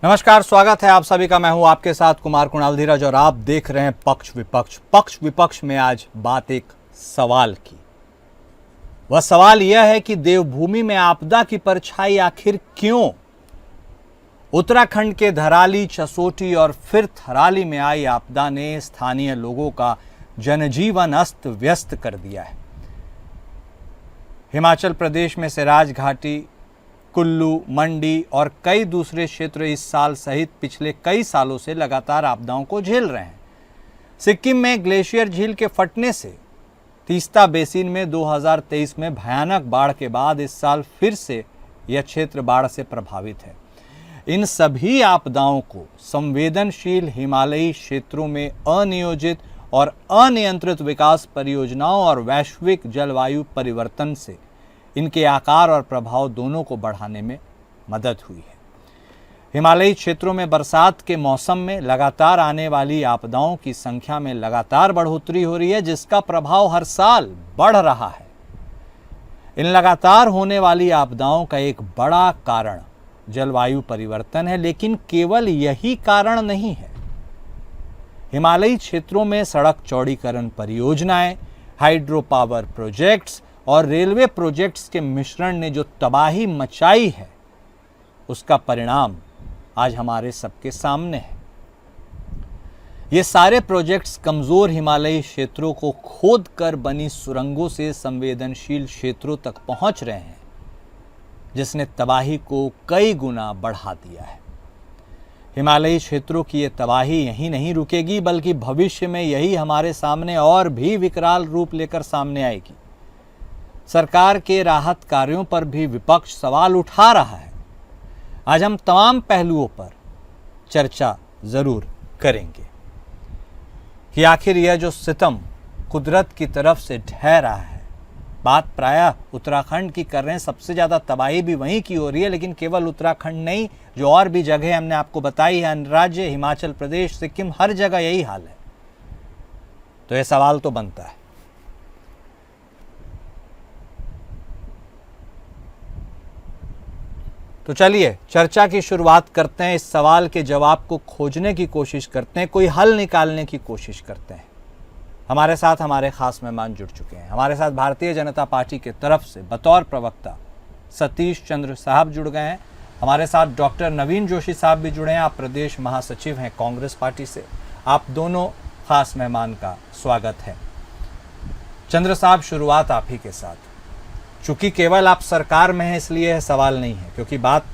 नमस्कार, स्वागत है आप सभी का। मैं हूं आपके साथ कुमार कुणाल धीरज और आप देख रहे हैं पक्ष विपक्ष। पक्ष विपक्ष में आज बात एक सवाल की। वह सवाल यह है कि देवभूमि में आपदा की परछाई आखिर क्यों? उत्तराखंड के धराली, चसोटी और फिर थराली में आई आपदा ने स्थानीय लोगों का जनजीवन अस्त व्यस्त कर दिया है। हिमाचल प्रदेश में सिराज घाटी, कुल्लू, मंडी और कई दूसरे क्षेत्र इस साल सहित पिछले कई सालों से लगातार आपदाओं को झेल रहे हैं। सिक्किम में ग्लेशियर झील के फटने से तीस्ता बेसिन में 2023 में भयानक बाढ़ के बाद इस साल फिर से यह क्षेत्र बाढ़ से प्रभावित है। इन सभी आपदाओं को संवेदनशील हिमालयी क्षेत्रों में अनियोजित और अनियंत्रित विकास परियोजनाओं और वैश्विक जलवायु परिवर्तन से इनके आकार और प्रभाव दोनों को बढ़ाने में मदद हुई है। हिमालयी क्षेत्रों में बरसात के मौसम में लगातार आने वाली आपदाओं की संख्या में लगातार बढ़ोतरी हो रही है, जिसका प्रभाव हर साल बढ़ रहा है। इन लगातार होने वाली आपदाओं का एक बड़ा कारण जलवायु परिवर्तन है, लेकिन केवल यही कारण नहीं है। हिमालयी क्षेत्रों में सड़क चौड़ीकरण परियोजनाएं, हाइड्रो पावर प्रोजेक्ट्स और रेलवे प्रोजेक्ट्स के मिश्रण ने जो तबाही मचाई है, उसका परिणाम आज हमारे सबके सामने है। ये सारे प्रोजेक्ट्स कमजोर हिमालयी क्षेत्रों को खोद कर बनी सुरंगों से संवेदनशील क्षेत्रों तक पहुंच रहे हैं, जिसने तबाही को कई गुना बढ़ा दिया है। हिमालयी क्षेत्रों की ये तबाही यहीं नहीं रुकेगी, बल्कि भविष्य में यही हमारे सामने और भी विकराल रूप लेकर सामने आएगी। सरकार के राहत कार्यों पर भी विपक्ष सवाल उठा रहा है। आज हम तमाम पहलुओं पर चर्चा जरूर करेंगे कि आखिर यह जो सितम कुदरत की तरफ से ढह रहा है, बात प्रायः उत्तराखंड की कर रहे हैं। सबसे ज़्यादा तबाही भी वहीं की हो रही है, लेकिन केवल उत्तराखंड नहीं, जो और भी जगह हमने आपको बताई है, अन्य राज्य, हिमाचल प्रदेश, सिक्किम, हर जगह यही हाल है। तो यह सवाल तो बनता है। तो चलिए चर्चा की शुरुआत करते हैं। इस सवाल के जवाब को खोजने की कोशिश करते हैं, कोई हल निकालने की कोशिश करते हैं। हमारे साथ हमारे खास मेहमान जुड़ चुके हैं। हमारे साथ भारतीय जनता पार्टी के तरफ से बतौर प्रवक्ता सतीश चंद्र साहब जुड़ गए हैं। हमारे साथ डॉक्टर नवीन जोशी साहब भी जुड़े हैं। आप प्रदेश महासचिव हैं कांग्रेस पार्टी से। आप दोनों खास मेहमान का स्वागत है। चंद्र साहब, शुरुआत आप ही के साथ। चूंकि केवल आप सरकार में हैं इसलिए यह सवाल नहीं है, क्योंकि बात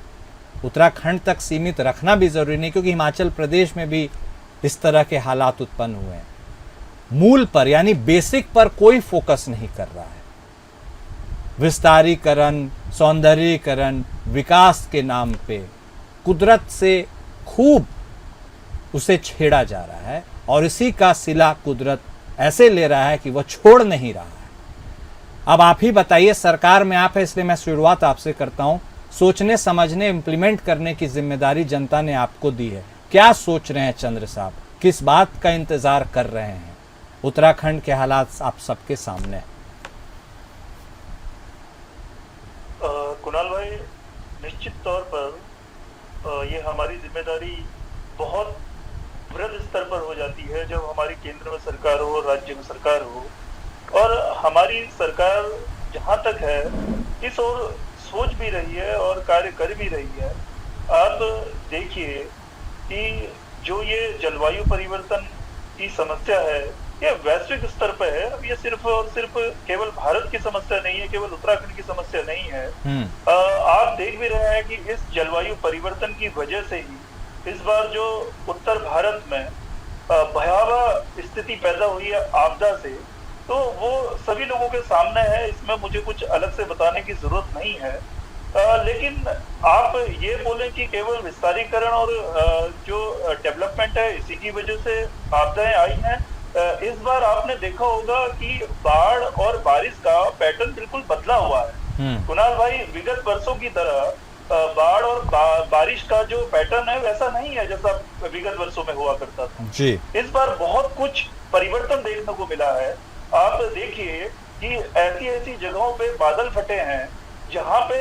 उत्तराखंड तक सीमित रखना भी जरूरी नहीं, क्योंकि हिमाचल प्रदेश में भी इस तरह के हालात उत्पन्न हुए हैं। मूल पर यानी बेसिक पर कोई फोकस नहीं कर रहा है। विस्तारीकरण, सौंदर्यीकरण, विकास के नाम पे कुदरत से खूब उसे छेड़ा जा रहा है और इसी का सिला कुदरत ऐसे ले रहा है कि वह छोड़ नहीं रहा है। अब आप ही बताइए, सरकार में आप है इसलिए मैं शुरुआत आपसे करता हूं। सोचने समझने इम्प्लीमेंट करने की जिम्मेदारी जनता ने आपको दी है। क्या सोच रहे हैं चंद्र साहब, किस बात का इंतजार कर रहे हैं? उत्तराखंड के हालात आप सबके सामने हैं। कुणाल भाई, निश्चित तौर पर ये हमारी जिम्मेदारी बहुत वृहद स्तर पर हो जाती है जब हमारी केंद्र में सरकार हो, राज्य में सरकार हो, और हमारी सरकार जहां तक है इस ओर सोच भी रही है और कार्य कर भी रही है। आप देखिए कि जो ये जलवायु परिवर्तन की समस्या है, ये वैश्विक स्तर पर है। अब ये सिर्फ और सिर्फ केवल भारत की समस्या नहीं है, केवल उत्तराखंड की समस्या नहीं है। आप देख भी रहे हैं कि इस जलवायु परिवर्तन की वजह से ही इस बार जो उत्तर भारत में भयावह स्थिति पैदा हुई है आपदा से, तो वो सभी लोगों के सामने है। इसमें मुझे कुछ अलग से बताने की जरूरत नहीं है। लेकिन आप ये बोलें कि केवल विस्तारीकरण और जो डेवलपमेंट है इसी की वजह से आपदाएं आई हैं। इस बार आपने देखा होगा कि बाढ़ और बारिश का पैटर्न बिल्कुल बदला हुआ है। कुणाल भाई, विगत वर्षों की तरह बाढ़ और बारिश का जो पैटर्न है वैसा नहीं है जैसा विगत वर्षों में हुआ करता था जी। इस बार बहुत कुछ परिवर्तन देखने को मिला है। आप देखिए कि ऐसी जगहों पे बादल फटे हैं जहाँ पे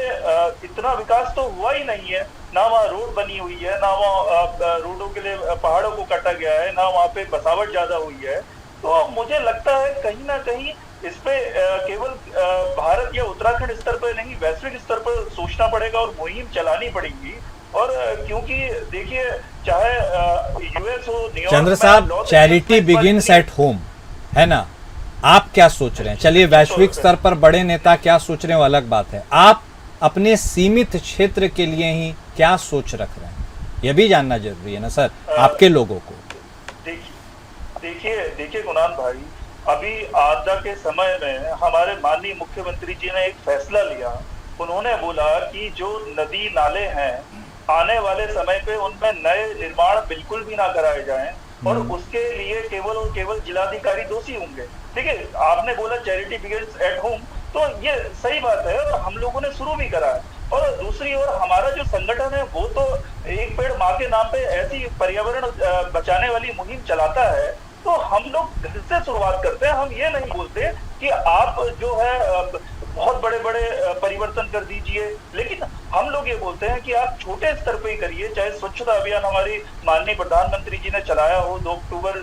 इतना विकास तो हुआ ही नहीं है, ना वहाँ रोड बनी हुई है, ना वहाँ रोडों के लिए पहाड़ों को काटा गया है, ना वहाँ पे बसावट ज्यादा हुई है। तो मुझे लगता है कहीं ना कहीं इस पे केवल भारत या उत्तराखंड स्तर पर नहीं, वैश्विक स्तर पर सोचना पड़ेगा और मुहिम चलानी पड़ेगी। और क्योंकि देखिए, चाहे यूएस हो, न्यूयॉर्क चंद्र में, साहब, लॉस चैरिटी एंजलिस में बिगिंस एट होम, है ना? आप क्या सोच रहे हैं? चलिए, वैश्विक स्तर पर बड़े नेता क्या सोच रहे हैं वो अलग बात है, आप अपने सीमित क्षेत्र के लिए ही क्या सोच रख रहे हैं, यह भी जानना जरूरी है ना सर, आपके लोगों को। देखिए कुणाल भाई, अभी आपदा के समय में हमारे माननीय मुख्यमंत्री जी ने एक फैसला लिया। उन्होंने बोला कि जो नदी नाले हैं, आने वाले समय पे उनमें नए निर्माण बिल्कुल भी ना कराए जाएं, और उसके लिए केवल और केवल जिलाधिकारी दोषी होंगे। देखिए, आपने बोला चैरिटी बिगिंस एट होम, तो ये सही बात है और हम लोगों ने शुरू भी करा है। और दूसरी ओर हमारा जो संगठन है वो तो एक पेड़ माँ के नाम पे ऐसी पर्यावरण बचाने वाली मुहिम चलाता है। तो हम लोग घर से शुरुआत करते हैं। हम ये नहीं बोलते कि आप जो है बहुत बड़े बड़े परिवर्तन कर दीजिए, लेकिन हम लोग ये बोलते हैं कि आप छोटे स्तर पे ही करिए। चाहे स्वच्छता अभियान हमारी माननीय प्रधानमंत्री जी ने चलाया हो 2 अक्टूबर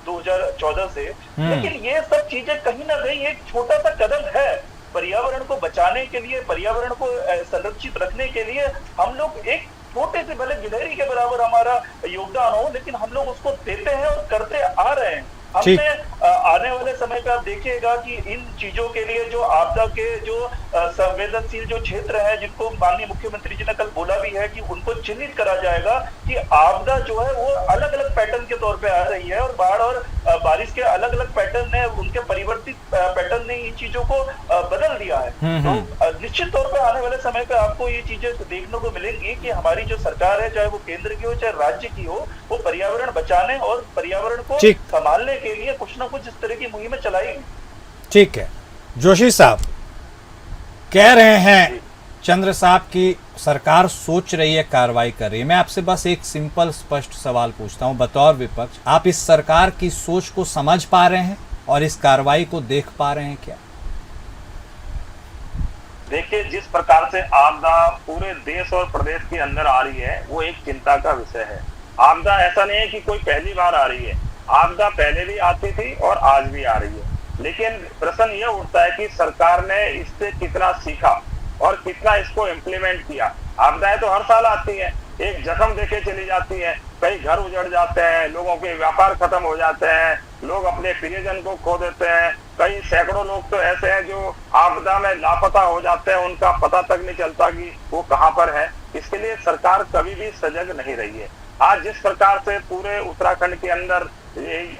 2014 से, लेकिन ये सब चीजें कहीं ना कहीं एक छोटा सा कदम है पर्यावरण को बचाने के लिए, पर्यावरण को संरक्षित रखने के लिए। हम लोग एक छोटे से, भले गिलहरी के बराबर हमारा योगदान हो, लेकिन हम लोग उसको देते हैं और करते आ रहे हैं। हमने आने वाले समय पे आप देखिएगा कि इन चीजों के लिए जो आपदा के जो संवेदनशील जो क्षेत्र है, जिनको माननीय मुख्यमंत्री जी ने कल बोला भी है कि उनको चिन्हित करा जाएगा कि आपदा जो है वो अलग अलग पैटर्न के तौर पे आ रही है, और बाढ़ और बारिश के अलग अलग पैटर्न ने, उनके परिवर्तित पैटर्न ने इन चीजों को बदल दिया है। तो निश्चित तौर पे आने वाले समय पे आपको ये चीजें देखने को मिलेंगी कि हमारी जो सरकार है, चाहे वो केंद्र की हो चाहे राज्य की हो, वो पर्यावरण बचाने और पर्यावरण को संभालने के लिए कुछ ना कुछ इस तरह की मुहिमें चलाएगी। ठीक है, जोशी साहब कह रहे हैं चंद्र साहब की सरकार सोच रही है, कार्रवाई कर रही है। मैं आपसे बस एक सिंपल स्पष्ट सवाल पूछता हूं, बतौर विपक्ष, आप इस सरकार की सोच को समझ पा रहे हैं और इस कार्रवाई को देख पा रहे हैं क्या? देखिए, जिस प्रकार से आपदा पूरे देश और प्रदेश के अंदर आ रही है, वो एक चिंता का विषय है। आपदा ऐसा नहीं है कि कोई पहली बार आ रही है, आपदा पहले भी आती थी और आज भी आ रही है। लेकिन प्रश्न यह उठता है कि सरकार ने इससे कितना सीखा और कितना इसको इम्प्लीमेंट किया। आपदाएं तो हर साल आती हैं, एक जख्म देके चली जाती है, कई घर उजड़ जाते हैं, लोगों के व्यापार खत्म हो जाते हैं, लोग अपने प्रियजन को खो देते हैं, कई सैकड़ों लोग तो ऐसे हैं जो आपदा में लापता हो जाते हैं, उनका पता तक नहीं चलता कि वो कहाँ पर है। इसके लिए सरकार कभी भी सजग नहीं रही है। आज जिस प्रकार से पूरे उत्तराखंड के अंदर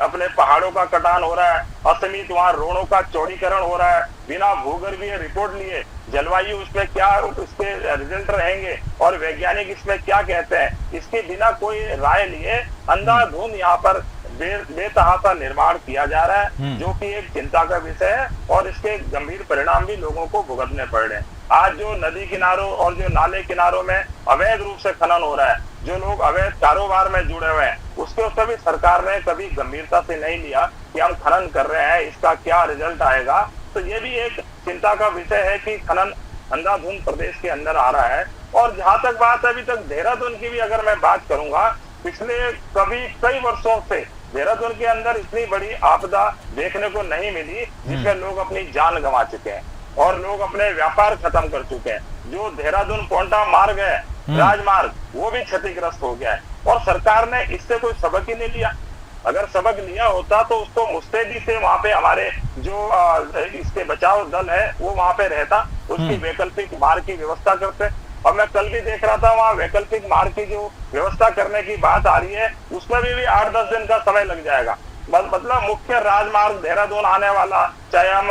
अपने पहाड़ों का कटान हो रहा है, असीमित वहाँ रोडों का चौड़ीकरण हो रहा है, बिना भूगर्भीय रिपोर्ट लिए जलवायु उसमें क्या उसके रिजल्ट रहेंगे और वैज्ञानिक इसमें क्या कहते हैं, इसके बिना कोई राय लिए अंधाधुंध यहाँ पर बेतहाशा निर्माण किया जा रहा है, जो कि एक चिंता का विषय है और इसके गंभीर परिणाम भी लोगों को भुगतने पड़ रहे हैं। आज जो नदी किनारों और जो नाले किनारों में अवैध रूप से खनन हो रहा है, जो लोग अवैध कारोबार में जुड़े हुए हैं, उसके ऊपर भी सरकार ने कभी गंभीरता से नहीं लिया कि हम खनन कर रहे हैं, इसका क्या रिजल्ट आएगा। तो ये भी एक चिंता का विषय है कि खनन अंधाधुंध प्रदेश के अंदर आ रहा है। और जहां तक बात है अभी तक देहरादून की भी अगर मैं बात करूंगा, पिछले कई वर्षों से देहरादून के अंदर इतनी बड़ी आपदा देखने को नहीं मिली जिसमें लोग अपनी जान गंवा चुके हैं और लोग अपने व्यापार खत्म कर चुके हैं। जो देहरादून पोंटा मार्ग है, राजमार्ग, वो भी क्षतिग्रस्त हो गया है और सरकार ने इससे कोई सबक ही नहीं लिया। अगर सबक लिया होता तो उसको मुस्तैदी से वहां पे हमारे जो इसके बचाव दल है वो वहां पे रहता, उसकी वैकल्पिक मार्ग की व्यवस्था करते। और मैं कल भी देख रहा था, वहाँ वैकल्पिक मार्ग की जो व्यवस्था करने की बात आ रही है, उसमें भी 8-10 दिन का समय लग जाएगा। मतलब मुख्य राजमार्ग देहरादून आने वाला, चाहे हम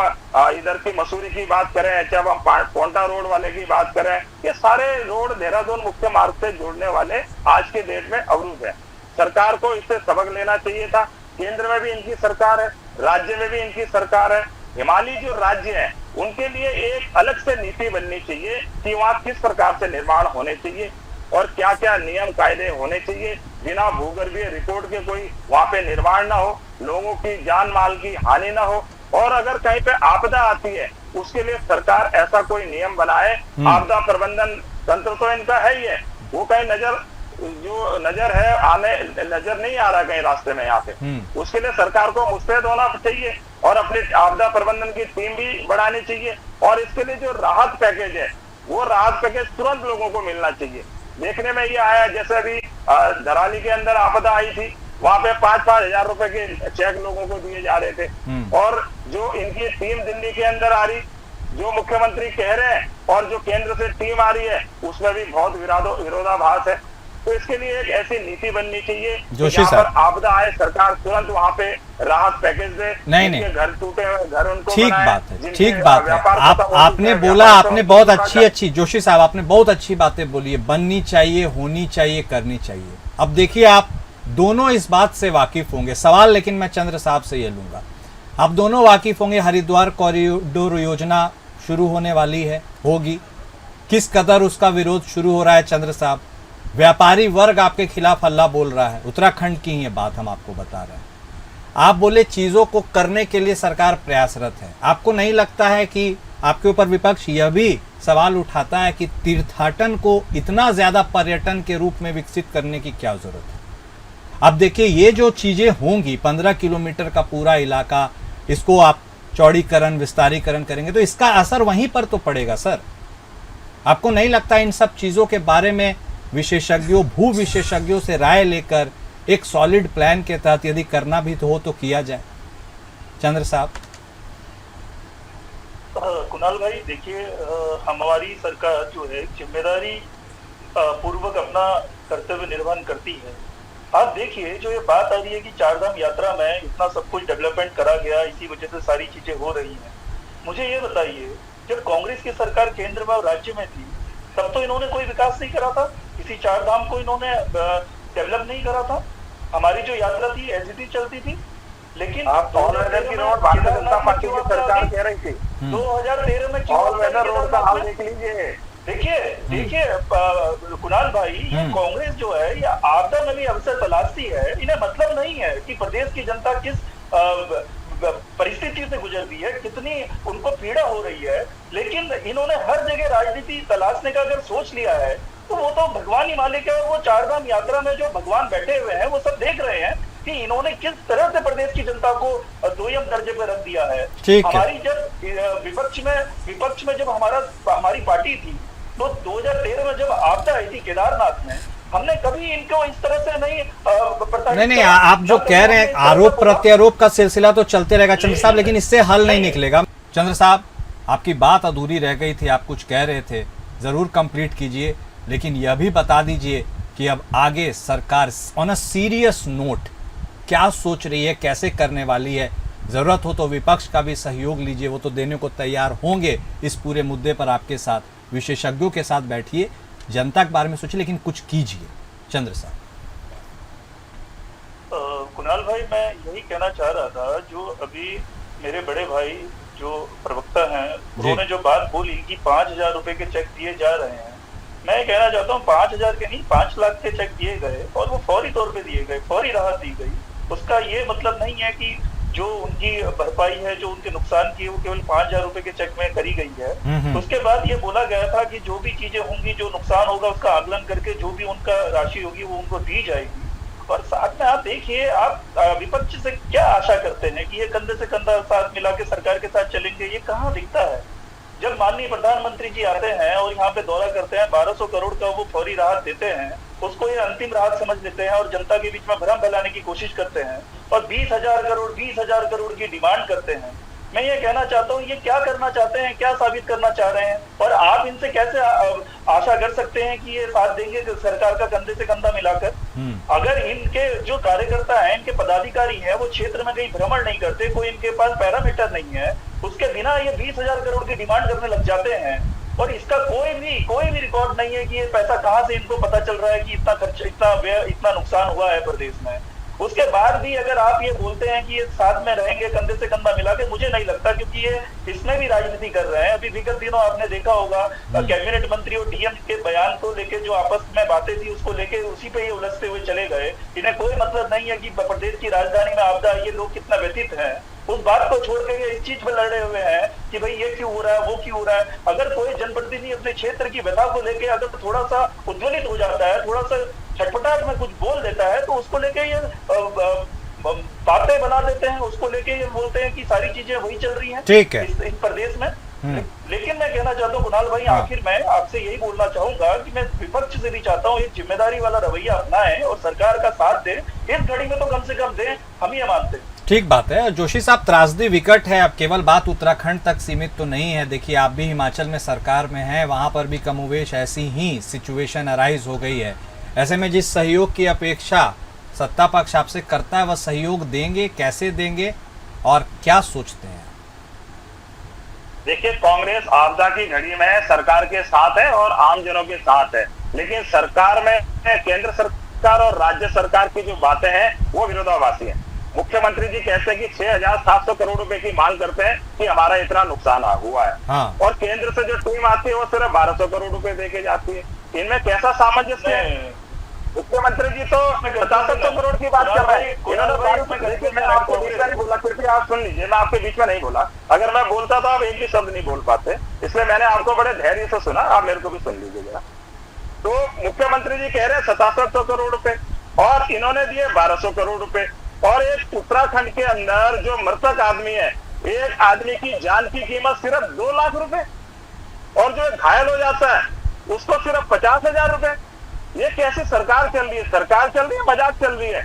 इधर की मसूरी की बात करें, चाहे हम पोंटा रोड वाले की बात करें, ये सारे रोड देहरादून मुख्य मार्ग से जोड़ने वाले आज के डेट में अवरुद्ध है। सरकार को इससे सबक लेना चाहिए था। केंद्र में भी इनकी सरकार है, राज्य में भी इनकी सरकार है। हिमालयी जो राज्य है उनके लिए एक अलग से नीति बननी चाहिए कि वहाँ किस प्रकार से निर्माण होने चाहिए और क्या क्या नियम कायदे होने चाहिए। बिना भूगर्भीय रिपोर्ट के कोई वहाँ पे निर्माण ना हो, लोगों की जान माल की हानि ना हो। और अगर कहीं पे आपदा आती है उसके लिए सरकार ऐसा कोई नियम बनाए। आपदा प्रबंधन तंत्र तो इनका है ही है, वो कहीं नजर है आने नजर नहीं आ रहा कहीं रास्ते में यहाँ पे। उसके लिए सरकार को मुस्तैद होना चाहिए और अपनी आपदा प्रबंधन की टीम भी बढ़ानी चाहिए, और इसके लिए जो राहत पैकेज है वो राहत पैकेज तुरंत लोगों को मिलना चाहिए। देखने में ये आया, जैसे अभी धराली के अंदर आपदा आई थी, वहां पे 5-5 हजार रुपए के चेक लोगों को दिए जा रहे थे, और जो इनकी टीम दिल्ली के अंदर आ रही, जो मुख्यमंत्री कह रहे हैं और जो केंद्र से टीम आ रही है, उसमें भी बहुत विरोधाभास है। तो इसके लिए एक ऐसी नीति बननी चाहिए जोशी साहब, आपदा आए सरकार तुरंत वहां पे राहत पैकेज दे। नहीं घर टूटे हुए घर उनको ठीक बात है, ठीक बात है। आपने बोला, आपने बहुत अच्छी जोशी साहब आपने बहुत अच्छी बातें बोली है, बननी चाहिए, होनी चाहिए, करनी चाहिए। अब देखिए, आप दोनों इस बात से वाकिफ होंगे, सवाल लेकिन मैं चंद्र साहब से ये लूंगा, आप दोनों वाकिफ होंगे हरिद्वार कॉरिडोर योजना शुरू होने वाली है, होगी, किस कदर उसका विरोध शुरू हो रहा है चंद्र साहब, व्यापारी वर्ग आपके खिलाफ हल्ला बोल रहा है, उत्तराखंड की ये बात हम आपको बता रहे हैं। आप बोले चीजों को करने के लिए सरकार प्रयासरत है, आपको नहीं लगता है कि आपके ऊपर विपक्ष यह भी सवाल उठाता है कि तीर्थाटन को इतना ज्यादा पर्यटन के रूप में विकसित करने की क्या जरूरत है? अब देखिए, ये जो चीजें होंगी, 15 किलोमीटर का पूरा इलाका, इसको आप चौड़ीकरण विस्तारीकरण करेंगे तो इसका असर वहीं पर तो पड़ेगा सर। आपको नहीं लगता इन सब चीजों के बारे में विशेषज्ञों, भू विशेषज्ञों से राय लेकर एक सॉलिड प्लान के तहत यदि करना भी तो हो तो किया जाए? चंद्र साहब। कुणाल भाई, देखिए, हमारी सरकार जो है जिम्मेदारी पूर्वक अपना कर्तव्य निर्वहन करती है। आप देखिए, जो ये बात आ रही है कि चारधाम यात्रा में इतना सब कुछ डेवलपमेंट करा गया, इसी वजह से सारी चीजें हो रही हैं। मुझे ये बताइए, जब कांग्रेस की सरकार केंद्र में और राज्य में थी, तब तो इन्होंने कोई विकास नहीं करा था, किसी चारधाम को इन्होंने डेवलप नहीं करा था। हमारी जो यात्रा थी ऐसी चलती थी, लेकिन आप ऑल वेदर की रोड भारतीय जनता पार्टी की सरकार कह रही थी। 2013 में ऑल वेदर रोड का हाल देख लीजिए। देखिए कुणाल भाई, ये कांग्रेस जो है ये आपदा में भी अवसर तलाशती है। इन्हें मतलब नहीं है कि प्रदेश की जनता किस परिस्थिति से गुजरती है, कितनी उनको पीड़ा हो रही है, लेकिन इन्होंने हर जगह राजनीति तलाशने का अगर सोच लिया है तो वो तो भगवान ही मालिक है। और वो चारधाम यात्रा में जो भगवान बैठे हुए हैं वो सब देख रहे हैं कि इन्होंने किस तरह से प्रदेश की जनता को दोयम दर्जे पर रख दिया है। हमारी जब विपक्ष में जब हमारी पार्टी थी, तो 2013 में जब आपदा आई थी केदारनाथ में, हमने कभी इनको इस तरह से नहीं आप जो कह रहे हैं, आरोप प्रत्यारोप का सिलसिला तो चलते रहेगा चंद्र साहब, लेकिन इससे हल नहीं निकलेगा। चंद्र साहब, आपकी बात अधूरी रह गई थी, आप कुछ कह रहे थे, जरूर कंप्लीट कीजिए, लेकिन यह भी बता दीजिए कि अब आगे सरकार ऑन अ सीरियस नोट क्या सोच रही है, कैसे करने वाली है। जरूरत हो तो विपक्ष का भी सहयोग लीजिए, वो तो देने को तैयार होंगे इस पूरे मुद्दे पर आपके साथ। विशेषज्ञों के साथ बैठिए, जनता के बारे में सोचिए, लेकिन कुछ कीजिए। चंद्र साहब। कुणाल भाई, मैं यही कहना चाह रहा था, जो अभी मेरे बड़े भाई जो प्रवक्ता हैं उन्होंने जो बात बोली कि 5,000 रुपए के चेक दिए जा रहे हैं, मैं कहना चाहता हूँ 5,000 के नहीं, 5 लाख के चेक दिए गए और वो फौरी तौर पे दिए गए, फौरी राहत दी गई। उसका ये मतलब नहीं है कि जो उनकी भरपाई है, जो उनके नुकसान की, वो केवल 5,000 रुपए के चेक में करी गई है। उसके बाद ये बोला गया था कि जो भी चीजें होंगी, जो नुकसान होगा उसका आकलन करके जो भी उनका राशि होगी वो उनको दी जाएगी। और साथ में आप देखिए, आप विपक्ष से क्या आशा करते हैं कि ये कंधे से कंधा साथ मिला के सरकार के साथ चलेंगे? ये कहाँ दिखता है। जब माननीय प्रधानमंत्री जी आते हैं और यहाँ पे दौरा करते हैं, 1200 करोड़ का वो फौरी राहत देते हैं, उसको ये अंतिम राहत समझ लेते हैं और जनता के बीच में भ्रम फैलाने की कोशिश करते हैं और 20,000 करोड़ की डिमांड करते हैं। मैं ये कहना चाहता हूँ, ये क्या करना चाहते हैं, क्या साबित करना चाह रहे हैं? और आप इनसे कैसे आशा कर सकते हैं कि ये साथ देंगे सरकार का कंधे से कंधा मिलाकर? अगर इनके जो कार्यकर्ता हैं, इनके पदाधिकारी हैं, वो क्षेत्र में कहीं भ्रमण नहीं करते, कोई इनके पास पैरामीटर नहीं है, उसके बिना ये 20,000 करोड़ की डिमांड करने लग जाते हैं और इसका कोई भी रिकॉर्ड नहीं है कि ये पैसा कहाँ से इनको पता चल रहा है कि इतना खर्च, इतना व्यय, इतना नुकसान हुआ है प्रदेश में। उसके बाद भी अगर आप ये बोलते हैं कि ये साथ में रहेंगे कंधे से कंधा मिला के, मुझे नहीं लगता, क्योंकि ये इसमें भी राजनीति कर रहे हैं। अभी विगत दिनों आपने देखा होगा कैबिनेट मंत्री और डीएम के बयान को लेके जो आपस में बातें थी, उसको लेके उसी पे ये उलझते हुए चले गए। इन्हें कोई मतलब नहीं है कि प्रदेश की राजधानी में आपदा, ये लोग कितना व्यथित हैं। उस बात को छोड़ के ये इस चीज में लड़े हुए हैं कि भाई ये क्यों हो रहा है, वो क्यों हो रहा है। अगर कोई जनप्रतिनिधि अपने क्षेत्र की व्यथा को लेके अगर थोड़ा सा उद्वेलित हो जाता है, थोड़ा सा छटपटाहट में कुछ बोल देता है, तो उसको लेके ये बातें बना देते हैं, उसको लेके ये बोलते हैं कि सारी चीजें वही चल रही हैं ठीक है। इस प्रदेश में। लेकिन मैं कहना चाहता हूँ कुणाल भाई, आखिर मैं आपसे यही बोलना चाहूंगा कि मैं विपक्ष से भी चाहता हूँ एक जिम्मेदारी वाला रवैया अपनाएं और सरकार का साथ दें। इस घड़ी में तो कम से कम दें, हम ये मानते हैं। ठीक बात है। जोशी साहब, त्रासदी विकट है। अब केवल बात उत्तराखंड तक सीमित तो नहीं है। देखिए, आप भी हिमाचल में सरकार में हैं, वहां पर भी कमोवेश ऐसी ही सिचुएशन अराइज हो गई है। ऐसे में जिस सहयोग की अपेक्षा सत्ता पक्ष आपसे करता है, वह सहयोग देंगे, कैसे देंगे और क्या सोचते हैं? देखिए, कांग्रेस आपदा की घड़ी में सरकार के साथ है और आमजनों के साथ है, लेकिन सरकार में केंद्र सरकार और राज्य सरकार की जो बातें हैं वो विरोधाभासी है। मुख्यमंत्री जी कहते हैं कि 6,700 करोड़ रुपए की मांग करते हैं कि हमारा इतना नुकसान हुआ है। हाँ। और केंद्र से जो टीम आती है वो सिर्फ 1,200 करोड़ रुपए देके जाती है। इनमें कैसा सामंजस्य है? मुख्यमंत्री जी तो 700 करोड़ की बात कर रहे हैं। इन्होंने मैं आपको बीच में नहीं बोला, कृपया आप सुन लीजिए, मैं आपके बीच में नहीं बोला। अगर मैं बोलता तो आप एक भी शब्द नहीं बोल पाते, इसलिए मैंने आपको बड़े धैर्य से सुना। आप मेरे को भी सुन लीजिए जरा। तो मुख्यमंत्री जी कह रहे हैं 700 करोड़ रुपए और इन्होंने दिए 1,200 करोड़ रुपए। और एक उत्तराखंड के अंदर जो मृतक आदमी है, एक आदमी की जान की कीमत सिर्फ 2 लाख रुपए और जो घायल हो जाता है उसको सिर्फ 50,000 रुपए। ये कैसी सरकार चल रही है? सरकार चल रही है, मजाक चल रही है।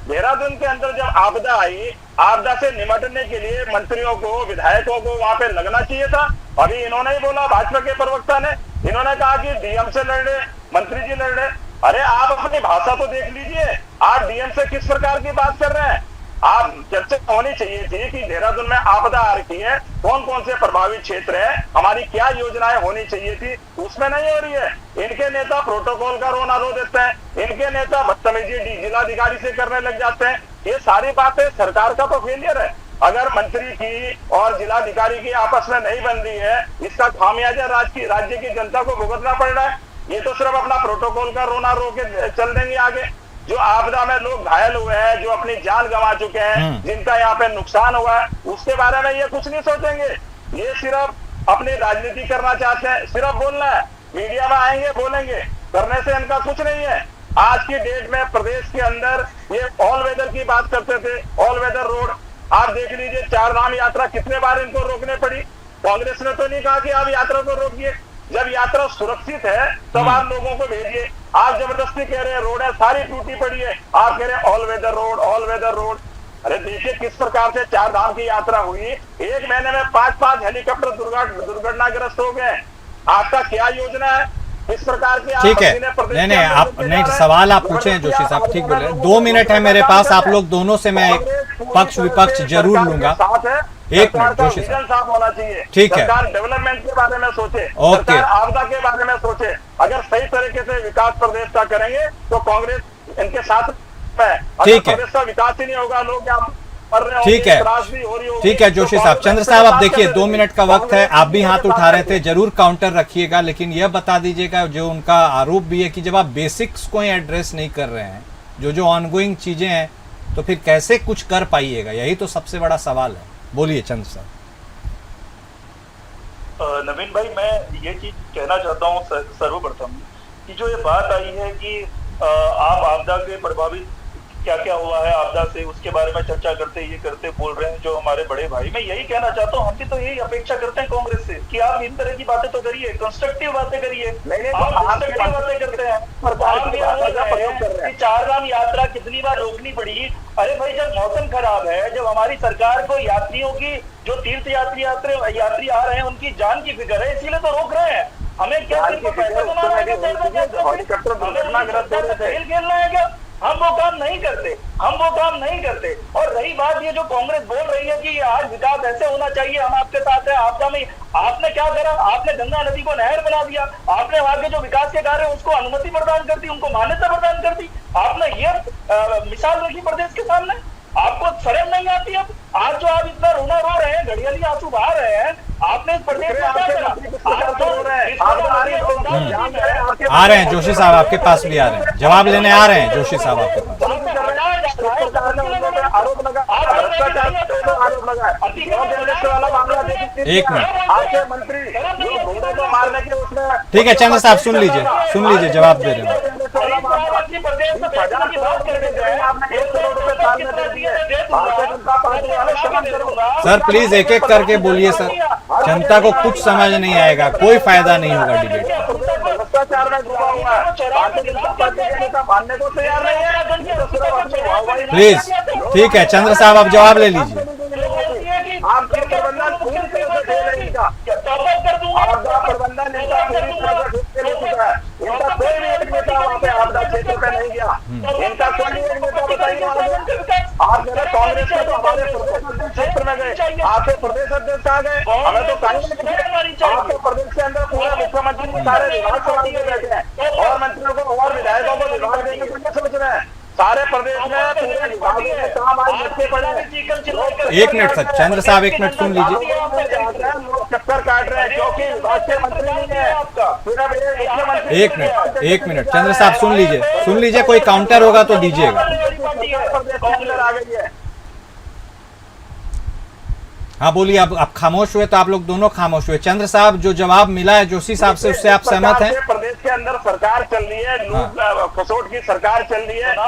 देहरादून के अंदर जब आपदा आई, आपदा से निपटने के लिए मंत्रियों को, विधायकों को वहां पे लगना चाहिए था। अभी इन्होंने ही बोला, भाजपा के प्रवक्ता ने, इन्होंने कहा कि डीएम से लड़ रहे, मंत्री जी लड़ रहे। अरे आप अपनी भाषा तो देख लीजिए, आप डीएम से किस प्रकार की बात कर रहे हैं? आप चर्चा होनी चाहिए थी कि देहरादून में आपदा आ रही है, कौन कौन से प्रभावित क्षेत्र है, हमारी क्या योजनाएं होनी चाहिए थी, उसमें नहीं हो रही है। इनके नेता प्रोटोकॉल का रोना रो देते हैं, इनके नेता बदतमीजी जिलाधिकारी से करने लग जाते हैं। ये सारी बातें सरकार का तो फेलियर है। अगर मंत्री की और जिलाधिकारी की आपस में नहीं बन रही है, इसका खामियाजा राज्य की जनता को भुगतना पड़ रहा है। ये तो सिर्फ अपना प्रोटोकॉल का रोना रो के चल देंगे आगे। जो आपदा में लोग घायल हुए हैं, जो अपनी जान गंवा चुके हैं, जिनका यहाँ पे नुकसान हुआ है, उसके बारे में ये कुछ नहीं सोचेंगे। ये सिर्फ अपनी राजनीति करना चाहते हैं, सिर्फ बोलना है। मीडिया में आएंगे, बोलेंगे, करने से इनका कुछ नहीं है। आज की डेट में प्रदेश के अंदर ये ऑल वेदर की बात करते थे, ऑल वेदर रोड। आप देख लीजिए, 4 धाम यात्रा कितने बार इनको रोकने पड़ी। कांग्रेस ने तो नहीं कहा कि आप यात्रा को रोकिए। जब यात्रा सुरक्षित है तब आप लोगों को भेजिए। आप जबरदस्ती कह रहे हैं रोड है सारी टूटी पड़ी है, आप कह रहे हैं all weather road, all weather road. अरे देखिए किस प्रकार से 4 धाम की यात्रा हुई, 1 महीने में 5 हेलीकॉप्टर दुर्घटनाग्रस्त हो गए। आपका क्या योजना है? इस प्रकार की ठीक है, नहीं आप नहीं, सवाल आप पूछे जोशी साहब, ठीक बोले। 2 मिनट है मेरे पास, आप लोग दोनों से मैं पक्ष विपक्ष जरूर लूंगा। 1 मिनट जोशी साहब होना चाहिए। ठीक है, सरकार डेवलपमेंट के बारे में सोचे, ओके, सरकार आपदा के बारे में सोचे। अगर सही तरीके से विकास प्रदेश का करेंगे तो कांग्रेस इनके साथ है। ठीक है, प्रदेश का विकास ही नहीं होगा, लोग यहाँ ठीक है, ठीक है जोशी साहब। चंद्र साहब, अब देखिए 2 मिनट का वक्त है, आप भी हाथ उठा रहे थे, जरूर काउंटर रखिएगा, लेकिन यह बता दीजिएगा, जो उनका आरोप भी है कि जब आप बेसिक्स को ही एड्रेस नहीं कर रहे हैं, जो ऑनगोइंग चीजें हैं, तो फिर कैसे कुछ कर पाइएगा? यही तो सबसे बड़ा सवाल है। बोलिए चंद्र साहब। नवीन भाई, मैं ये चीज कहना चाहता हूँ सर्वप्रथम कि जो ये बात आई है कि आप आपदा के प्रभावित क्या क्या हुआ है आपदा से, उसके बारे में चर्चा करते ये करते बोल रहे हैं जो हमारे बड़े भाई। मैं यही कहना चाहता हूँ, हम भी तो यही अपेक्षा करते हैं कांग्रेस से कि आप इन तरह की बातें तो करिए, कंस्ट्रक्टिव बातें करिए। आप कंस्ट्रक्टिव बातें करते हैं, आप ये बोल रहे हैं कि 4 धाम यात्रा कितनी बार रोकनी पड़ी। अरे भाई, जब मौसम खराब है, जब हमारी सरकार को यात्रियों की, जो तीर्थ यात्री आ रहे हैं, उनकी जान की फिक्र है, इसीलिए तो रोक रहे हैं। हमें क्या सिर्फ पैसा कमाना है, खेल खेलना है क्या? हम वो काम नहीं करते, हम वो काम नहीं करते। और रही बात ये जो कांग्रेस बोल रही है कि आज विकास ऐसे होना चाहिए, हम आपके साथ है, आपदा में आपने क्या करा? आपने गंगा नदी को नहर बना दिया, आपने वहां के जो विकास के कार्य उसको अनुमति प्रदान कर दी, उनको मान्यता प्रदान कर दी। आपने ये मिसाल रखी प्रदेश के सामने, आपको शर्म नहीं आती? अब आज जो आप इतना रोना रो रहे हैं, घड़ियाली आंसू बहा रहे हैं, आपने इस प्रदेश में क्या करा? आ रहे हैं जोशी साहब, आपके पास भी आ रहे हैं, जवाब लेने आ रहे हैं जोशी साहब आपके पास। आरोप लगाए। वाला मामला देखिए, एक मिनट। आपके मंत्री जो घोड़े को मारने के उसमें, ठीक है चंद्र साहब, सुन लीजिए, जवाब दे रहे हैं। आपने 1 करोड़ रुपए साल में दे दिए, भारतीय जनता पार्टी वाले शर्म करो। सर प्लीज एक एक करके बोलिए सर, जनता को कुछ समझ नहीं आएगा, कोई फायदा नहीं होगा डिबेट का। भ्रष्टाचार में डूबा हुआ है, भारतीय जनता पार्टी के नेता मानने को तैयार नहीं है। प्लीज ठीक है चंद्र साहब, आप जवाब ले लीजिए। आपका प्रबंधन पूरी तरह से फेल है इनका। आपदा प्रबंधन इनका पूरी तरह से फेल हो चुका है। इनका कोई भी एक नेता वहाँ पे आपदा क्षेत्र पे नहीं गया। इनका कोई भी एक नेता बताइए आप मेरे कांग्रेस के तो हमारे प्रदेश क्षेत्र में गए, आपके प्रदेश अध्यक्ष आ गए, हमें तो कहीं आपके प्रदेश के अंदर पूरे मुख्यमंत्री के सारे विभाग संभाल के बैठे हैं और मंत्रियों को और विधायकों को विभाग देने को क्या सोच रहे हैं? सारे प्रदेश में पूरे विभागों में काम आज लटके पड़े हैं। एक मिनट सर, चंद्र साहब एक मिनट सुन लीजिए। लोग चक्कर काट रहे हैं क्योंकि विभाग के मंत्री नहीं है आपका, मुख्यमंत्री। एक मिनट चंद्र साहब सुन लीजिए, कोई काउंटर होगा तो दीजिएगा। आ गई है। हाँ बोलिए, आप खामोश हुए तो आप लोग दोनों खामोश हुए। चंद्र साहब जो जवाब मिला है जोशी साहब से, उससे आप सहमत हैं? प्रदेश के अंदर सरकार चल रही है, लूट खसोट की सरकार चल रही है। हाँ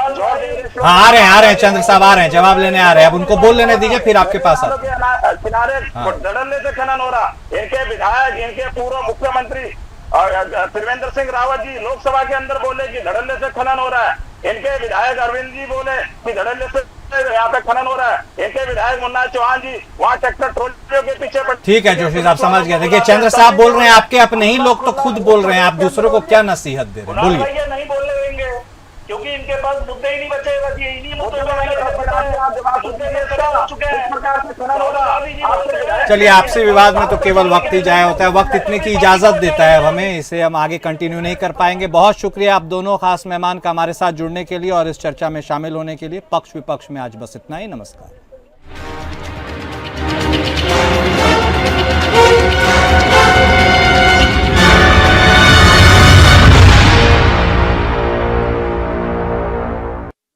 आ रहे हैं चंद्र साहब, आ रहे हैं, जवाब लेने आ रहे हैं। अब उनको बोल लेने दीजिए, फिर आपके पास आते हैं। किनारे धड़ल्ले से खनन हो रहा, इनके विधायक, इनके पूर्व मुख्यमंत्री त्रिवेंद्र सिंह रावत जी लोकसभा के अंदर बोले कि धड़ल्ले से खनन हो रहा है। इनके विधायक अरविंद जी बोले कि धड़ल्ले से यहाँ पे खनन हो रहा है। इनके विधायक मुन्ना चौहान जी वहाँ ट्रैक्टर ट्रॉलियों के पीछे पड़। ठीक है जोशी साहब, समझ गए। देखिए चंद्र साहब बोल रहे हैं, आपके अपने ही लोग तो खुद बोल रहे हैं, आप दूसरों को क्या नसीहत दे रहे हैं? बोलिए। नहीं बोलने देंगे क्योंकि इनके पास मुद्दे ही नहीं बचे, बस ये इन्हीं मुद्दों में। चलिए आपसी विवाद में तो केवल वक्त ही जाया होता है, वक्त इतने की इजाजत देता है हमें, इसे हम आगे कंटिन्यू नहीं कर पाएंगे। बहुत शुक्रिया आप दोनों खास मेहमान का हमारे साथ जुड़ने के लिए और इस चर्चा में शामिल होने के लिए। पक्ष विपक्ष में आज बस इतना ही। नमस्कार।